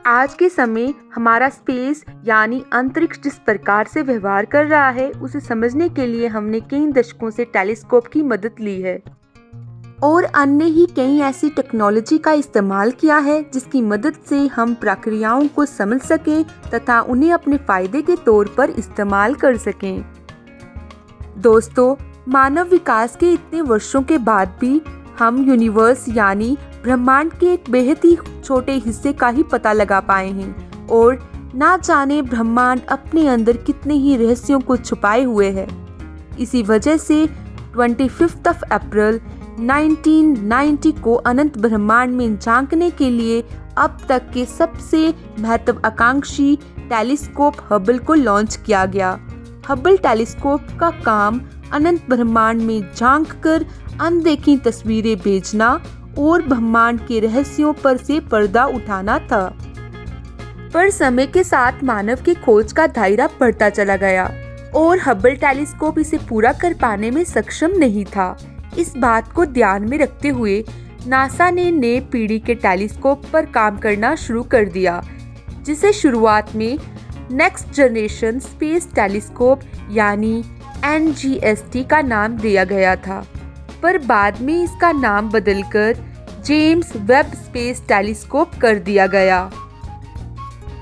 आज के समय हमारा स्पेस यानी अंतरिक्ष जिस प्रकार से व्यवहार कर रहा है उसे समझने के लिए हमने कई दशकों से टेलीस्कोप की मदद ली है और अन्य ही कई ऐसी टेक्नोलॉजी का इस्तेमाल किया है जिसकी मदद से हम प्रक्रियाओं को समझ सकें तथा उन्हें अपने फायदे के तौर पर इस्तेमाल कर सकें। दोस्तों, मानव विकास के इतने वर्षों के बाद भी हम यूनिवर्स यानी ब्रह्मांड के एक बेहद ही छोटे हिस्से का ही पता लगा पाए हैं और ना जाने ब्रह्मांड अपने अंदर कितने ही रहस्यों को छुपाए हुए है। इसी वजह से 25 अप्रैल 1990 को अनंत ब्रह्मांड में झांकने के लिए अब तक के सबसे महत्वाकांक्षी टेलीस्कोप हबल को लॉन्च किया गया। हबल टेलीस्कोप का काम अनंत ब्रह्मांड में झांककर अनदेखी तस्वीरें भेजना और ब्रह्मांड के रहस्यों पर से पर्दा उठाना था। पर समय के साथ मानव की खोज का दायरा बढ़ता चला गया और हबल टेलीस्कोप इसे पूरा कर पाने में सक्षम नहीं था। इस बात को ध्यान में रखते हुए नासा ने नए पीढ़ी के टेलीस्कोप पर काम करना शुरू कर दिया, जिसे शुरुआत में नेक्स्ट जनरेशन स्पेस टेलीस्कोप यानी NGST का नाम दिया गया था, पर बाद में इसका नाम बदलकर जेम्स वेब स्पेस टेलीस्कोप कर दिया गया।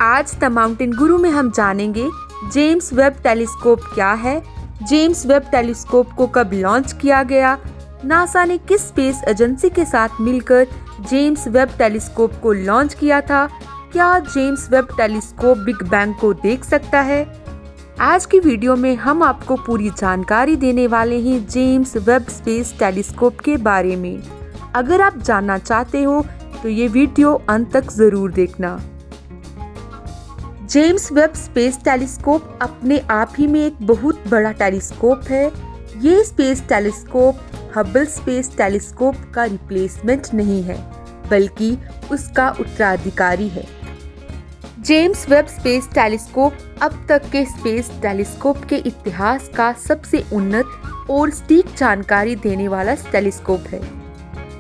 आज द माउंटेन गुरु में हम जानेंगे जेम्स वेब टेलीस्कोप क्या है, जेम्स वेब टेलीस्कोप को कब लॉन्च किया गया, नासा ने किस स्पेस एजेंसी के साथ मिलकर जेम्स वेब टेलीस्कोप को लॉन्च किया था, क्या James Webb telescope big bang को देख सकता है। आज की वीडियो में हम आपको पूरी जानकारी देने वाले हैं जेम्स वेब स्पेस टेलीस्कोप के बारे में। अगर आप जानना चाहते हो तो ये वीडियो अंत तक जरूर देखना। जेम्स वेब स्पेस टेलीस्कोप अपने आप ही में एक बहुत बड़ा टेलीस्कोप है। ये space telescope Hubble space telescope का रिप्लेसमेंट नहीं है, बल्कि उसका उत्तराधिकारी है। जेम्स वेब स्पेस टेलीस्कोप अब तक के स्पेस टेलीस्कोप के इतिहास का सबसे उन्नत और सटीक जानकारी देने वाला टेलीस्कोप है।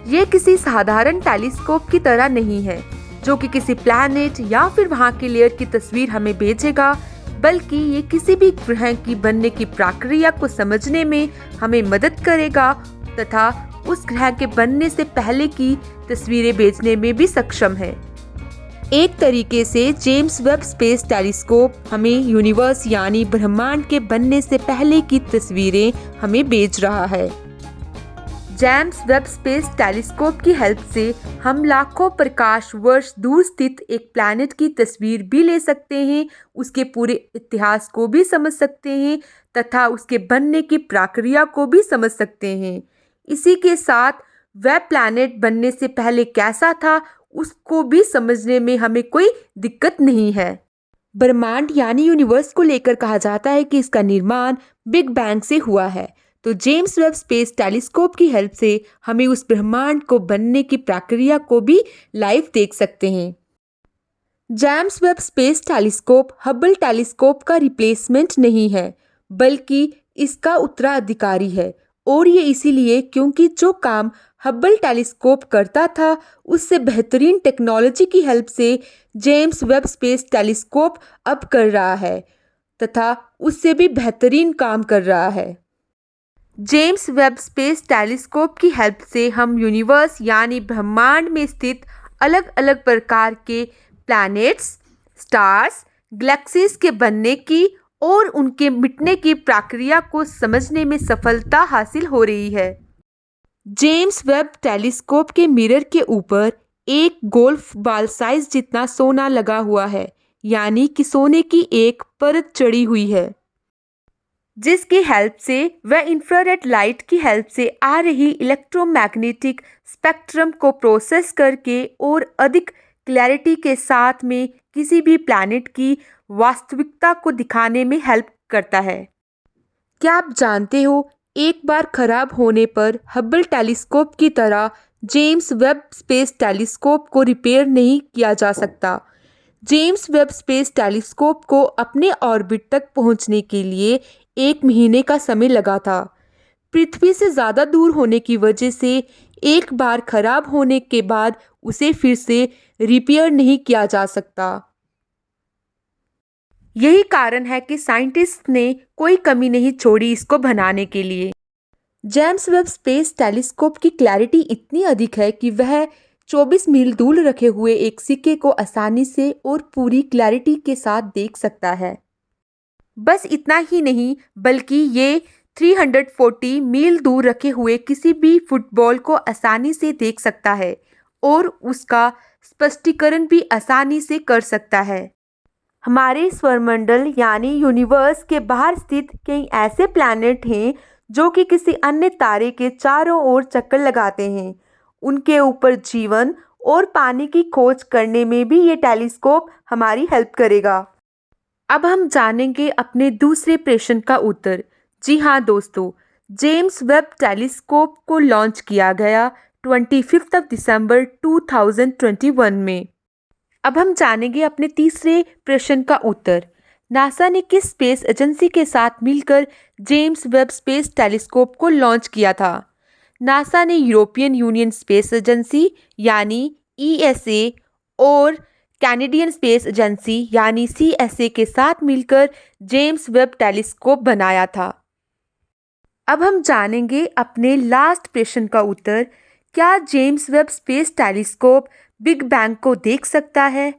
ये किसी साधारण टेलीस्कोप की तरह नहीं है जो कि किसी प्लैनेट या फिर वहां की लेयर की तस्वीर हमें भेजेगा, बल्कि ये किसी भी ग्रह की बनने की प्रक्रिया को समझने में हमें मदद करेगा तथा उस ग्रह के बनने से पहले की तस्वीरें भेजने में भी सक्षम है। एक तरीके से जेम्स वेब स्पेस टेलीस्कोप हमें यूनिवर्स यानी ब्रह्मांड के बनने से पहले की तस्वीरें हमें भेज रहा है। जेम्स वेब स्पेस टेलीस्कोप की हेल्प से हम लाखों प्रकाश वर्ष दूर स्थित एक प्लैनेट की तस्वीर भी ले सकते हैं, उसके पूरे इतिहास को भी समझ सकते हैं तथा उसके बनने की प्रक्रिया को भी समझ सकते हैं। इसी के साथ वह प्लैनेट बनने से पहले कैसा था उसको भी समझने में हमें कोई दिक्कत नहीं है। ब्रह्मांड यानी यूनिवर्स को लेकर कहा जाता है कि इसका निर्माण बिग बैंग से हुआ है, तो जेम्स वेब स्पेस टेलीस्कोप की हेल्प से हमें उस ब्रह्मांड को बनने की प्रक्रिया को भी लाइव देख सकते हैं। James Webb space telescope Hubble telescope का रिप्लेसमेंट नहीं है, बल्कि इसका उत्तराधिकारी है, और ये इसीलिए क्योंकि जो काम हबल टेलीस्कोप करता था उससे बेहतरीन टेक्नोलॉजी की हेल्प से जेम्स वेब स्पेस टेलीस्कोप अब कर रहा है तथा उससे भी बेहतरीन काम कर रहा है। जेम्स वेब स्पेस टेलीस्कोप की हेल्प से हम यूनिवर्स यानी ब्रह्मांड में स्थित अलग अलग प्रकार के प्लैनेट्स, स्टार्स, गैलेक्सीज के बनने की और उनके मिटने की प्रक्रिया को समझने में सफलता हासिल हो रही है। जेम्स वेब टेलीस्कोप के मिरर के ऊपर एक गोल्फ बॉल साइज जितना सोना लगा हुआ है, यानी कि सोने की एक परत चढ़ी हुई है, जिसकी हेल्प से वह इंफ्रारेड लाइट की हेल्प से आ रही इलेक्ट्रोमैग्नेटिक स्पेक्ट्रम को प्रोसेस करके और अधिक क्लैरिटी के साथ में किसी भी प्लैनेट की वास्तविकता को दिखाने में हेल्प करता है। क्या आप जानते हो, एक बार खराब होने पर हबल टेलीस्कोप की तरह जेम्स वेब स्पेस टेलीस्कोप को रिपेयर नहीं किया जा सकता। जेम्स वेब स्पेस टेलीस्कोप को अपने ऑर्बिट तक पहुंचने के लिए 1 महीने का समय लगा था। पृथ्वी से ज़्यादा दूर होने की वजह से एक बार खराब होने के बाद उसे फिर से रिपेयर नहीं किया जा सकता। यही कारण है कि साइंटिस्ट ने कोई कमी नहीं छोड़ी इसको बनाने के लिए। जेम्स वेब स्पेस टेलीस्कोप की क्लैरिटी इतनी अधिक है कि वह 24 मील दूर रखे हुए एक सिक्के को आसानी से और पूरी क्लैरिटी के साथ देख सकता है। बस इतना ही नहीं, बल्कि ये 340 मील दूर रखे हुए किसी भी फुटबॉल को आसानी से देख सकता है और उसका स्पष्टीकरण भी आसानी से कर सकता है। हमारे सौरमंडल यानी यूनिवर्स के बाहर स्थित कई ऐसे प्लैनेट हैं जो कि किसी अन्य तारे के चारों ओर चक्कर लगाते हैं। उनके ऊपर जीवन और पानी की खोज करने में भी ये टेलीस्कोप हमारी हेल्प करेगा। अब हम जानेंगे अपने दूसरे प्रश्न का उत्तर। जी हाँ दोस्तों, जेम्स वेब टेलीस्कोप को लॉन्च किया गया 25 दिसंबर 2021 में। अब हम जानेंगे अपने तीसरे प्रश्न का उत्तर। नासा ने किस स्पेस एजेंसी के साथ मिलकर जेम्स वेब स्पेस टेलीस्कोप को लॉन्च किया था? नासा ने यूरोपियन यूनियन स्पेस एजेंसी यानी ईएसए और कैनेडियन स्पेस एजेंसी यानी सीएसए के साथ मिलकर जेम्स वेब टेलीस्कोप बनाया था। अब हम जानेंगे अपने लास्ट प्रश्न का उत्तर। क्या James Webb space telescope big bang को देख सकता है?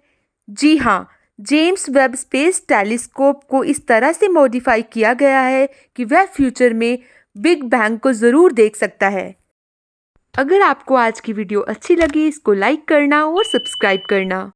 जी हाँ, जेम्स वेब स्पेस टेलीस्कोप को इस तरह से मॉडिफाई किया गया है कि वह फ्यूचर में बिग बैंग को ज़रूर देख सकता है। अगर आपको आज की वीडियो अच्छी लगी, इसको लाइक करना और सब्सक्राइब करना।